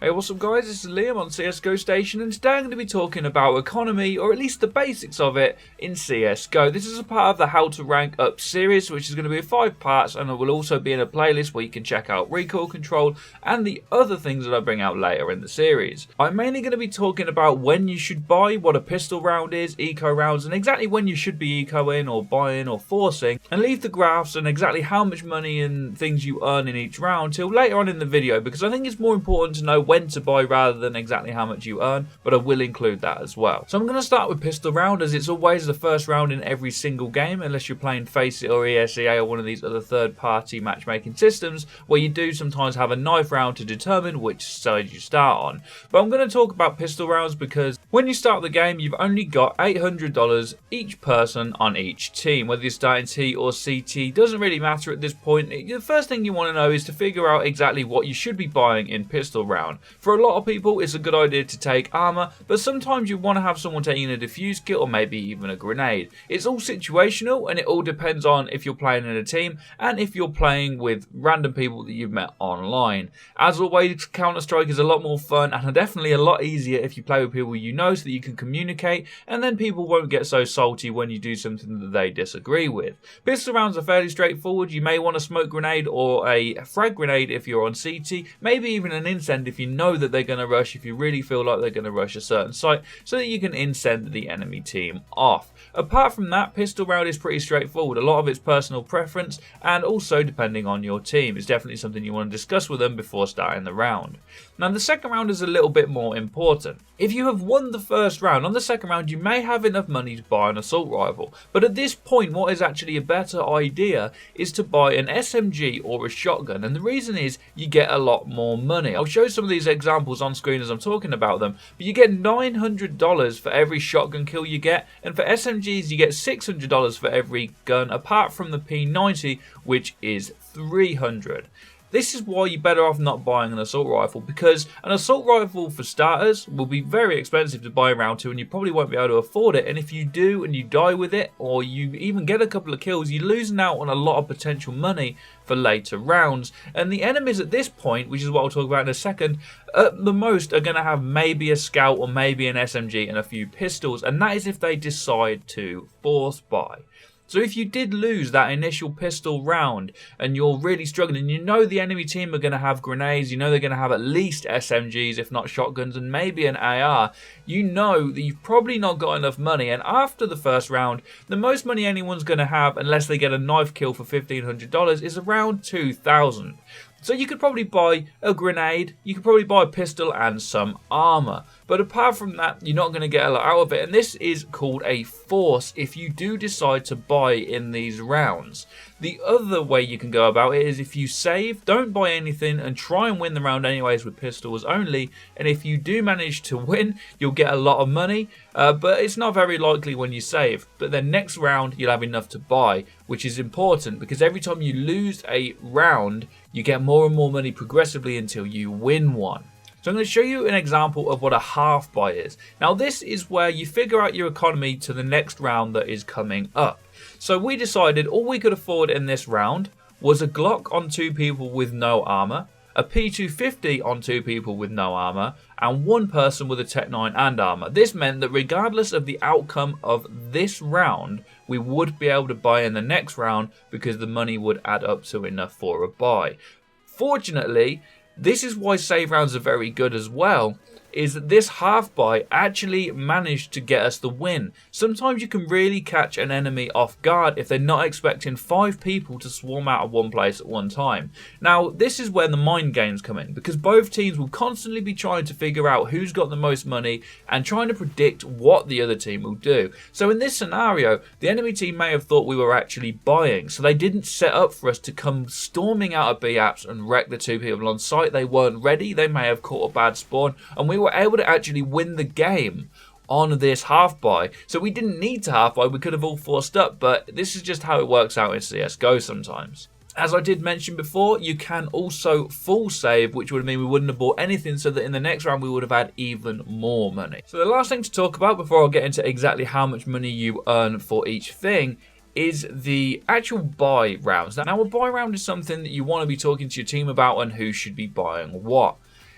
Hey, what's up guys, this is Liam on CSGO Station, and today I'm going to be talking about economy, or at least the basics of it, in CSGO. This is a part of the How to Rank Up series, which is going to be 5 parts, and it will also be in a playlist where you can check out recoil control and the other things that I bring out later in the series. I'm mainly going to be talking about when you should buy, what a pistol round is, eco rounds, and exactly when you should be ecoing or buying or forcing, and leave the graphs and exactly how much money and things you earn in each round till later on in the video, because I think it's more important to know when to buy rather than exactly how much you earn, but I will include that as well. So I'm going to start with pistol round, as it's always the first round in every single game, unless you're playing FACEIT or ESEA or one of these other third-party matchmaking systems where you do sometimes have a knife round to determine which side you start on. But I'm going to talk about pistol rounds because when you start the game, you've only got $800 each person on each team. Whether you're starting T or CT doesn't really matter at this point. The first thing you want to know is to figure out exactly what you should be buying in pistol round. For a lot of people, it's a good idea to take armor, but sometimes you want to have someone taking a defuse kit or maybe even a grenade. It's all situational, and it all depends on if you're playing in a team and if you're playing with random people that you've met online. As always, Counter-Strike is a lot more fun and definitely a lot easier if you play with people you know, so that you can communicate, and then people won't get so salty when you do something that they disagree with. Pistol rounds are fairly straightforward. You may want a smoke grenade or a frag grenade if you're on CT, maybe even an incend if you know that they're going to rush, if you really feel like they're going to rush a certain site, so that you can incend the enemy team off. Apart from that, pistol round is pretty straightforward. A lot of it's personal preference, and also depending on your team. It's definitely something you want to discuss with them before starting the round. Now, the second round is a little bit more important. If you have won the first round, on the second round you may have enough money to buy an assault rifle, but at this point what is actually a better idea is to buy an SMG or a shotgun, and the reason is you get a lot more money. I'll show some of these examples on screen as I'm talking about them, but you get $900 for every shotgun kill you get, and for SMGs you get $600 for every gun, apart from the P90, which is $300. This is why you're better off not buying an assault rifle, because an assault rifle for starters will be very expensive to buy in round 2, and you probably won't be able to afford it, and if you do and you die with it, or you even get a couple of kills, you're losing out on a lot of potential money for later rounds. And the enemies at this point, which is what I'll talk about in a second, at the most are going to have maybe a scout or maybe an SMG and a few pistols, and that is if they decide to force buy. So if you did lose that initial pistol round and you're really struggling, and you know the enemy team are going to have grenades, you know they're going to have at least SMGs if not shotguns and maybe an AR, you know that you've probably not got enough money, and after the first round the most money anyone's going to have, unless they get a knife kill for $1,500, is around $2,000. So you could probably buy a grenade, you could probably buy a pistol and some armor. But apart from that, you're not going to get a lot out of it. And this is called a force if you do decide to buy in these rounds. The other way you can go about it is if you save, don't buy anything, and try and win the round anyways with pistols only. And if you do manage to win, you'll get a lot of money. But it's not very likely when you save. But then next round, you'll have enough to buy, which is important because every time you lose a round, you get more and more money progressively until you win one. So I'm going to show you an example of what a half buy is. Now this is where you figure out your economy to the next round that is coming up. So we decided all we could afford in this round was a Glock on 2 people with no armor, a P250 on 2 people with no armor, and 1 person with a Tech 9 and armor. This meant that regardless of the outcome of this round, we would be able to buy in the next round because the money would add up to enough for a buy. Fortunately, this is why save rounds are very good as well, is that this half buy actually managed to get us the win. Sometimes you can really catch an enemy off guard if they're not expecting 5 people to swarm out of one place at one time. Now this is where the mind games come in, because both teams will constantly be trying to figure out who's got the most money and trying to predict what the other team will do. So in this scenario, the enemy team may have thought we were actually buying, so they didn't set up for us to come storming out of B apps and wreck the 2 people on site. They weren't ready, they may have caught a bad spawn, and we were able to actually win the game on this half buy. So we didn't need to half buy, we could have all forced up, but this is just how it works out in CSGO sometimes. As I did mention before, you can also full save, which would mean we wouldn't have bought anything, so that in the next round we would have had even more money. So the last thing to talk about before I get into exactly how much money you earn for each thing is the actual buy rounds. Now a buy round is something that you want to be talking to your team about and who should be buying what.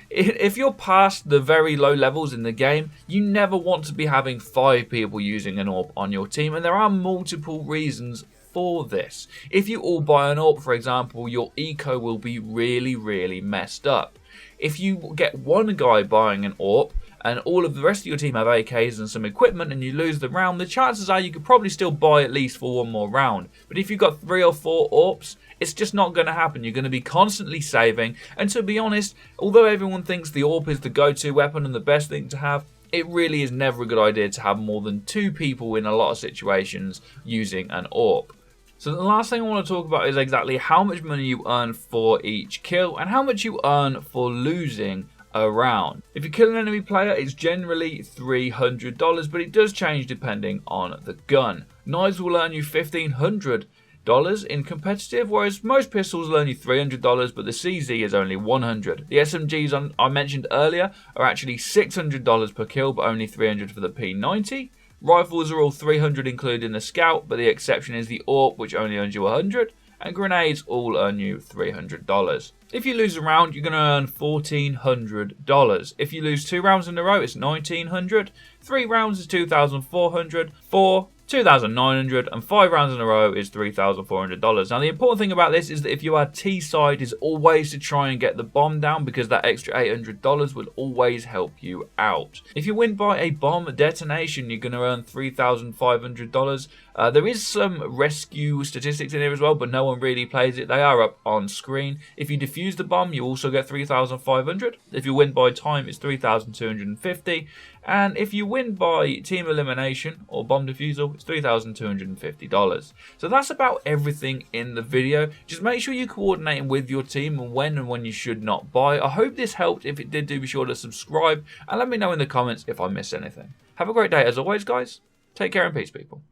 If you're past the very low levels in the game, you never want to be having 5 people using an AWP on your team, and there are multiple reasons for this. If you all buy an AWP, for example, your eco will be really messed up. If you get one guy buying an AWP and all of the rest of your team have AKs and some equipment and you lose the round, the chances are you could probably still buy at least for one more round. But if you've got 3 or 4 AWPs, it's just not going to happen. You're going to be constantly saving, and to be honest, although everyone thinks the AWP is the go-to weapon and the best thing to have, it really is never a good idea to have more than 2 people in a lot of situations using an AWP. So the last thing I want to talk about is exactly how much money you earn for each kill and how much you earn for losing a round. If you kill an enemy player, it's generally $300, but it does change depending on the gun. Knives will earn you $1,500 in competitive, whereas most pistols will earn you $300, but the CZ is only $100. The SMGs I mentioned earlier are actually $600 per kill, but only $300 for the P90. Rifles are all $300 including the Scout, but the exception is the AWP, which only earns you $100, and grenades all earn you $300. If you lose a round, you're going to earn $1,400. If you lose 2 rounds in a row, it's $1,900. 3 rounds is $2,400. 4, $2,900, and 5 rounds in a row is $3,400. Now the important thing about this is that if you are T-side is always to try and get the bomb down, because that extra $800 will always help you out. If you win by a bomb detonation, you're going to earn $3,500. There is some rescue statistics in here as well, but no one really plays it. They are up on screen. If you defuse the bomb, you also get $3,500. If you win by time, it's $3,250. And if you win by team elimination or bomb defusal, it's $3,250. So that's about everything in the video. Just make sure you're coordinating with your team and when you should not buy. I hope this helped. If it did, do be sure to subscribe and let me know in the comments if I missed anything. Have a great day as always, guys. Take care and peace, people.